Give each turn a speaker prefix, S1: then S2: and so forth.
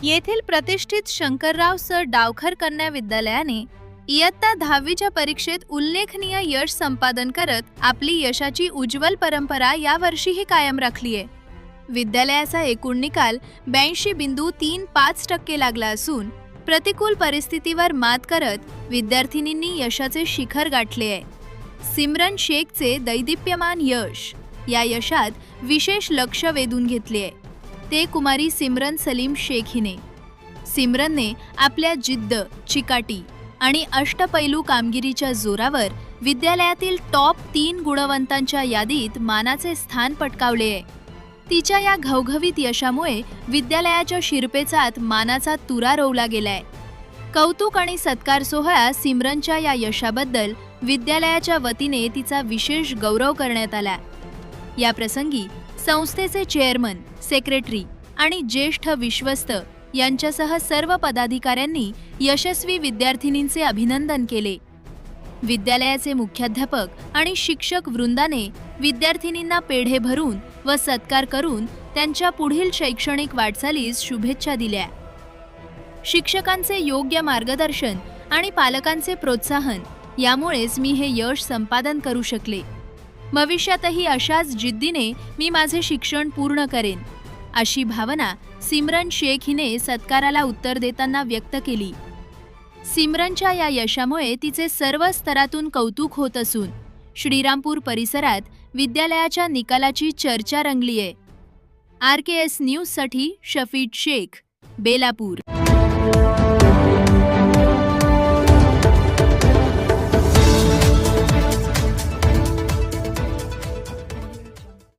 S1: येथील प्रतिष्ठित शंकरराव सर डावखर कन्या विद्यालयाने इयत्ता 10वीच्या परीक्षेत उल्लेखनीय यश संपादन करत आपली यशाची उज्ज्वल परंपरा यावर्षीही कायम राखली आहे. विद्यालयाचा एकूण निकाल 82.35% लागला असून प्रतिकूल परिस्थितीवर मात करत विद्यार्थिनींनी यशाचे शिखर गाठले आहे. सिमरन शेखचे दैदिप्यमान यश या यशात विशेष लक्ष वेधून घेतले आहे. ते कुमारी सिमरन सलीम शेख हिने. सिमरनने आपल्या जिद्द, चिकाटी आणि अष्टपैलू कामगिरीच्या जोरावर विद्यालयातील टॉप 3 गुणवंतांच्या यादीत मानाचे स्थान पटकावले आहे. तिच्या या घवघवीत यशामुळे विद्यालयाच्या शिरपेचात मानाचा तुरा रोवला गेलाय. कौतुक आणि सत्कार सोहळा सिमरनच्या या यशाबद्दल विद्यालयाच्या वतीने तिचा विशेष गौरव करण्यात आला. या प्रसंगी संस्थेचे चेअरमन, सेक्रेटरी आणि ज्येष्ठ विश्वस्त यांच्यासह सर्व पदाधिकाऱ्यांनी यशस्वी विद्यार्थिनींचे अभिनंदन केले. विद्यालयाचे मुख्याध्यापक आणि शिक्षक वृंदाने विद्यार्थिनींना पेढे भरून व सत्कार करून त्यांच्या पुढील शैक्षणिक वाटचालीस शुभेच्छा दिल्या. शिक्षकांचे योग्य मार्गदर्शन आणि पालकांचे प्रोत्साहन यामुळेच मी हे यश संपादन करू शकले. भविष्यातही अशाच जिद्दीने मी माझे शिक्षण पूर्ण करेन, अशी भावना सिमरन शेख हिने सत्काराला उत्तर देताना व्यक्त केली. सिमरनच्या या यशामुळे तिचे सर्व स्तरातून कौतुक होत असून श्रीरामपूर परिसरात विद्यालयाच्या निकालाची चर्चा रंगली आहे. RKS न्यूजसाठी शफीद शेख, बेलापूर.